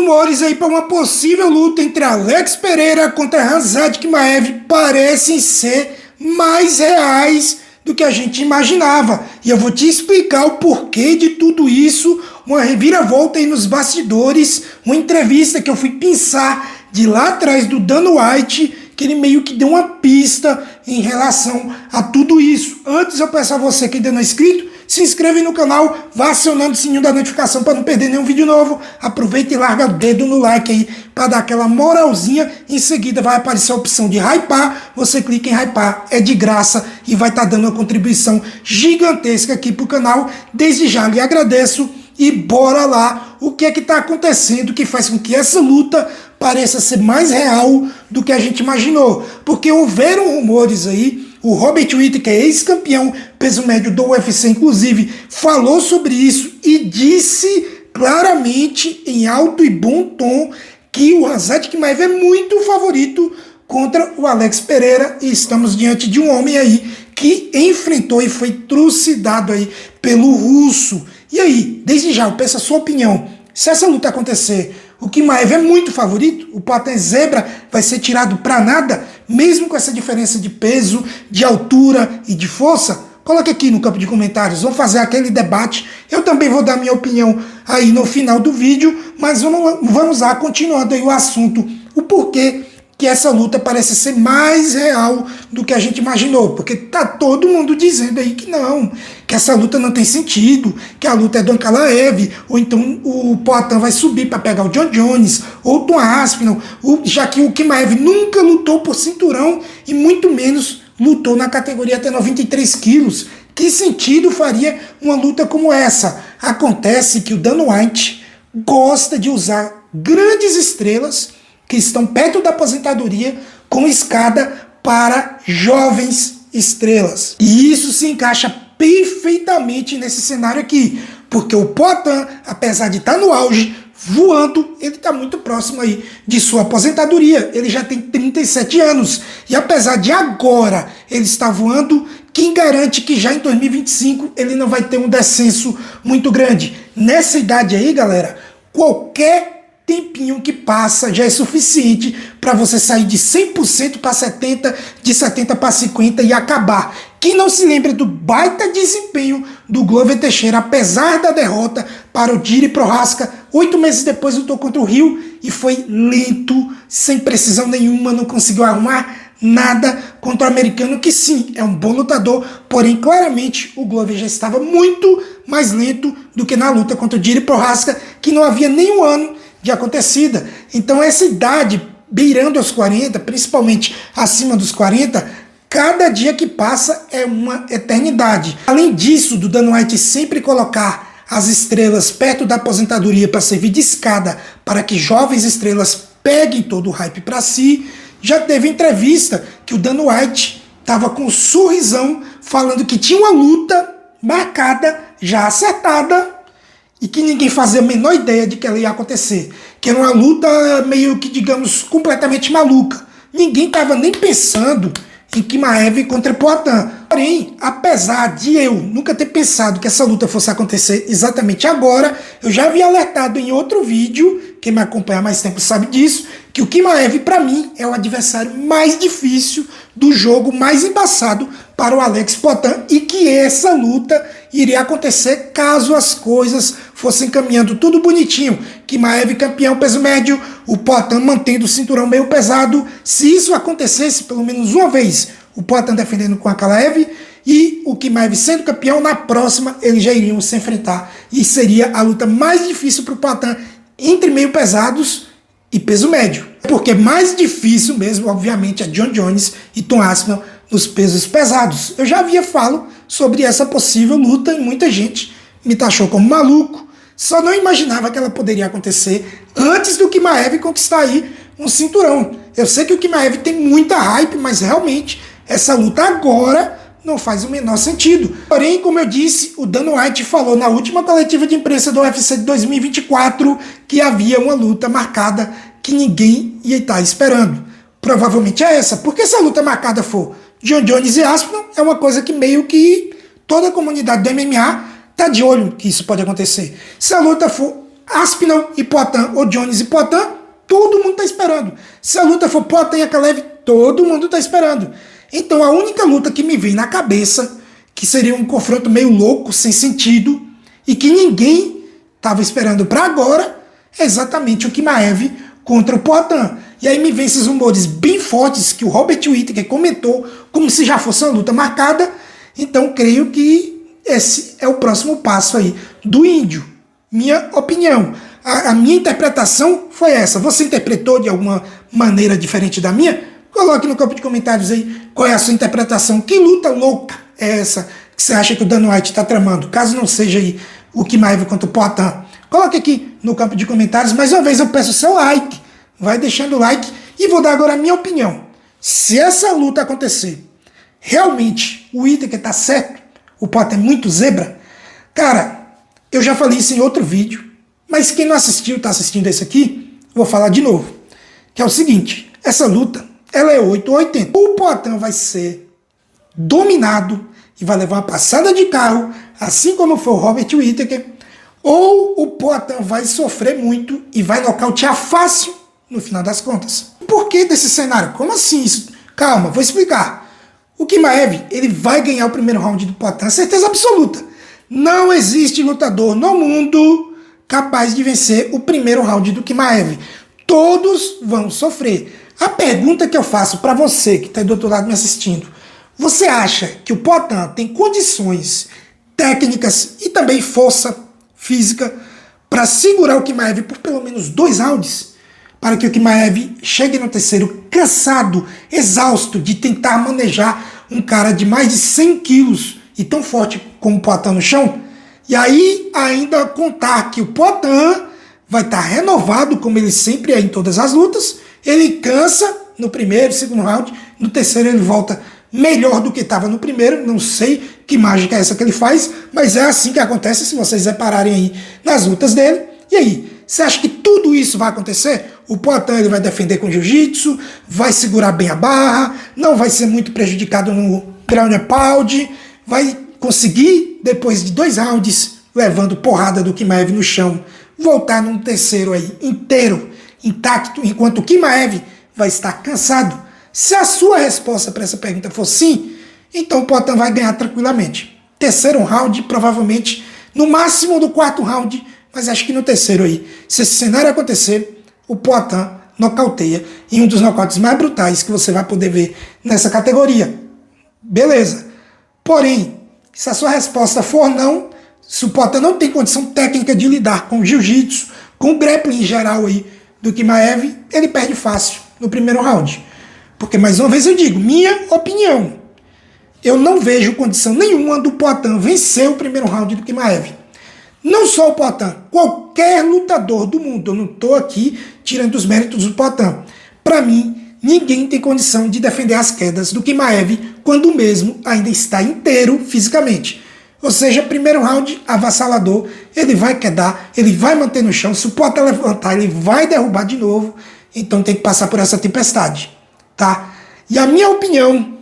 rumores aí para uma possível luta entre Alex Pereira contra Khamzat Chimaev parecem ser mais reais do que a gente imaginava. E eu vou te explicar o porquê de tudo isso, uma reviravolta aí nos bastidores, uma entrevista que eu fui pensar de lá atrás do Dana White, que ele meio que deu uma pista em relação a tudo isso. Antes eu peço a você que ainda não é inscrito, se inscreva aí no canal, vá acionando o sininho da notificação para não perder nenhum vídeo novo. Aproveita e larga o dedo no like aí para dar aquela moralzinha. Em seguida vai aparecer a opção de hypar, você clica em hypar, é de graça e vai estar dando uma contribuição gigantesca aqui para o canal. Desde já lhe agradeço e bora lá. O que é que está acontecendo que faz com que essa luta pareça ser mais real do que a gente imaginou? Porque houveram rumores aí. O Robert Whittaker, ex-campeão peso médio do UFC, inclusive, falou sobre isso e disse claramente, em alto e bom tom, que o Khamzat Chimaev é muito favorito contra o Alex Pereira. E estamos diante de um homem aí que enfrentou e foi trucidado aí pelo russo. E aí, desde já, eu peço a sua opinião. Se essa luta acontecer, o Chimaev é muito favorito? O Poatan Zebra vai ser tirado para nada, mesmo com essa diferença de peso, de altura e de força? Coloque aqui no campo de comentários, vamos fazer aquele debate. Eu também vou dar minha opinião aí no final do vídeo, mas vamos lá, continuando aí o assunto, o porquê que essa luta parece ser mais real do que a gente imaginou, porque tá todo mundo dizendo aí que não, que essa luta não tem sentido, que a luta é do Ankalaev, ou então o Poatan vai subir para pegar o John Jones, ou o Tom Aspinall, já que o Chimaev nunca lutou por cinturão e muito menos lutou na categoria até 93 quilos. Que sentido faria uma luta como essa? Acontece que o Dana White gosta de usar grandes estrelas que estão perto da aposentadoria com escada para jovens estrelas. E isso se encaixa perfeitamente nesse cenário aqui, porque o Poatan, apesar de estar no auge, voando, ele está muito próximo aí de sua aposentadoria. Ele já tem 37 anos. E apesar de agora ele estar voando, quem garante que já em 2025 ele não vai ter um descenso muito grande? Nessa idade aí, galera, qualquer tempinho que passa já é suficiente para você sair de 100% para 70%, de 70% para 50% e acabar. Quem não se lembra do baita desempenho do Glover Teixeira, apesar da derrota para o Jiri Prochazka, 8 meses depois lutou contra o Rio e foi lento, sem precisão nenhuma, não conseguiu arrumar nada contra o americano, que sim, é um bom lutador, porém claramente o Glover já estava muito mais lento do que na luta contra o Jiri Prochazka, que não havia nem um ano de acontecida. Então essa idade, beirando aos 40, principalmente acima dos 40, cada dia que passa é uma eternidade. Além disso, do Dana White sempre colocar as estrelas perto da aposentadoria para servir de escada para que jovens estrelas peguem todo o hype para si, já teve entrevista que o Dana White estava com um sorrisão falando que tinha uma luta marcada, já acertada, e que ninguém fazia a menor ideia de que ela ia acontecer. Que era uma luta meio que, digamos, completamente maluca. Ninguém estava nem pensando em Chimaev contra Poatan. Porém, apesar de eu nunca ter pensado que essa luta fosse acontecer exatamente agora, eu já havia alertado em outro vídeo, quem me acompanha há mais tempo sabe disso, que o Chimaev, para mim, é o adversário mais difícil do jogo, mais embaçado para o Alex Poatan, e que essa luta iria acontecer caso as coisas fossem caminhando tudo bonitinho. Chimaev campeão peso médio, o Poatan mantendo o cinturão meio pesado. Se isso acontecesse pelo menos uma vez, o Poatan defendendo com a Ankalaev e o Chimaev sendo campeão, na próxima eles já iriam se enfrentar. E seria a luta mais difícil para o Poatan entre meio pesados e peso médio. Porque mais difícil mesmo, obviamente, é John Jones e Tom Aspinall nos pesos pesados. Eu já havia falado sobre essa possível luta e muita gente me taxou como maluco. Só não imaginava que ela poderia acontecer antes do Chimaev conquistar aí um cinturão. Eu sei que o Chimaev tem muita hype, mas realmente essa luta agora não faz o menor sentido. Porém, como eu disse, o Dana White falou na última coletiva de imprensa do UFC de 2024 que havia uma luta marcada que ninguém ia estar esperando. Provavelmente é essa, porque se a luta marcada for John Jones e Aspinall, é uma coisa que meio que toda a comunidade do MMA tá de olho que isso pode acontecer. Se a luta for Aspinall e Poatan, ou Jones e Poatan, todo mundo tá esperando. Se a luta for Poatan e Ankalaev, todo mundo tá esperando. Então a única luta que me vem na cabeça, que seria um confronto meio louco, sem sentido, e que ninguém tava esperando para agora, é exatamente o Chimaev contra o Poatan. E aí me vem esses rumores bem fortes que o Robert Whittaker comentou, como se já fosse uma luta marcada. Então creio que esse é o próximo passo aí do índio. Minha opinião. A minha interpretação foi essa. Você interpretou de alguma maneira diferente da minha? Coloque no campo de comentários aí qual é a sua interpretação. Que luta louca é essa que você acha que o Dana White está tramando? Caso não seja aí o Chimaev contra o Poatan. Coloque aqui no campo de comentários. Mais uma vez eu peço o seu like. Vai deixando o like e vou dar agora a minha opinião. Se essa luta acontecer, realmente o Whittaker está certo, o Poatan é muito zebra, cara, eu já falei isso em outro vídeo, mas quem não assistiu, está assistindo esse aqui, vou falar de novo. Que é o seguinte, essa luta, ela é 8 ou 80. O Poatan vai ser dominado e vai levar uma passada de carro, assim como foi o Robert Whittaker, ou o Poatan vai sofrer muito e vai nocautear fácil no final das contas. Por que desse cenário? Como assim isso? Calma, vou explicar. O Chimaev, ele vai ganhar o primeiro round do Poatan, certeza absoluta. Não existe lutador no mundo capaz de vencer o primeiro round do Chimaev. Todos vão sofrer. A pergunta que eu faço para você que está do outro lado me assistindo, você acha que o Poatan tem condições técnicas e também força física para segurar o Chimaev por pelo menos 2 rounds? Para que o Chimaev chegue no terceiro cansado, exausto de tentar manejar um cara de mais de 100 quilos e tão forte como o Poatan no chão? E aí ainda contar que o Poatan vai estar renovado, como ele sempre é em todas as lutas. Ele cansa no primeiro, segundo round, no terceiro ele volta melhor do que estava no primeiro. Não sei que mágica é essa que ele faz, mas é assim que acontece se vocês repararem aí nas lutas dele. E aí, você acha que tudo isso vai acontecer? O Poatan ele vai defender com jiu-jitsu, vai segurar bem a barra, não vai ser muito prejudicado no ground and pound, vai conseguir, depois de 2 rounds, levando porrada do Chimaev no chão, voltar num terceiro aí inteiro, intacto, enquanto o Chimaev vai estar cansado? Se a sua resposta para essa pergunta for sim, então o Poatan vai ganhar tranquilamente. Terceiro round, provavelmente, no máximo do 4º round, mas acho que no terceiro aí, se esse cenário acontecer, o Poatan nocauteia em um dos nocautes mais brutais que você vai poder ver nessa categoria. Beleza. Porém, se a sua resposta for não, se o Poatan não tem condição técnica de lidar com o jiu-jitsu, com o grappling em geral aí do Chimaev, ele perde fácil no primeiro round. Porque, mais uma vez eu digo, minha opinião, eu não vejo condição nenhuma do Poatan vencer o primeiro round do Chimaev. Não só o Poatan, qualquer lutador do mundo. Eu não estou aqui tirando os méritos do Poatan. Para mim, ninguém tem condição de defender as quedas do Chimaev quando o mesmo ainda está inteiro fisicamente. Ou seja, primeiro round avassalador, ele vai quedar, ele vai manter no chão. Se o Poatan levantar, ele vai derrubar de novo. Então tem que passar por essa tempestade, tá? E a minha opinião,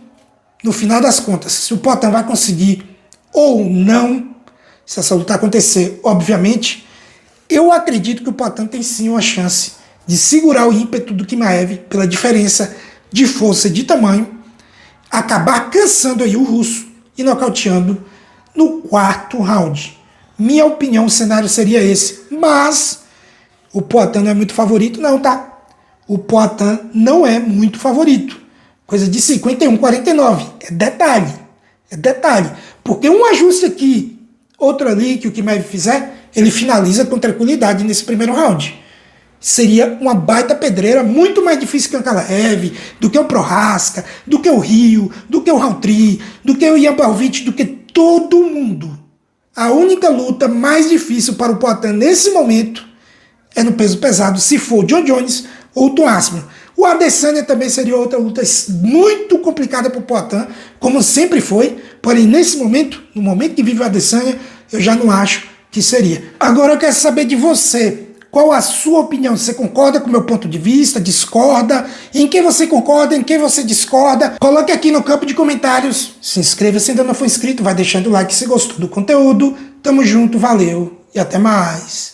no final das contas, se o Poatan vai conseguir ou não, se essa luta acontecer, obviamente, eu acredito que o Poatan tem sim uma chance de segurar o ímpeto do Chimaev pela diferença de força e de tamanho, acabar cansando aí o russo e nocauteando no 4º round. Minha opinião, o cenário seria esse. Mas o Poatan não é muito favorito não, tá? O Poatan não é muito favorito. Coisa de 51-49. É detalhe. É detalhe. Porque um ajuste aqui, outro ali que o Chimaev fizer, ele finaliza com tranquilidade nesse primeiro round. Seria uma baita pedreira, muito mais difícil que o Ankalaev, do que o Prohaska, do que o Rio, do que o Rountree, do que o Ian Blachowicz, do que todo mundo. A única luta mais difícil para o Poatan nesse momento é no peso pesado, se for o John Jones ou o Tom Aspinall. O Adesanya também seria outra luta muito complicada para o Poatan, como sempre foi, porém nesse momento, no momento que vive o Adesanya, eu já não acho que seria. Agora eu quero saber de você, qual a sua opinião? Você concorda com o meu ponto de vista, discorda? Em quem você concorda, em quem você discorda? Coloque aqui no campo de comentários, se inscreva se ainda não for inscrito, vai deixando o like se gostou do conteúdo. Tamo junto, valeu e até mais.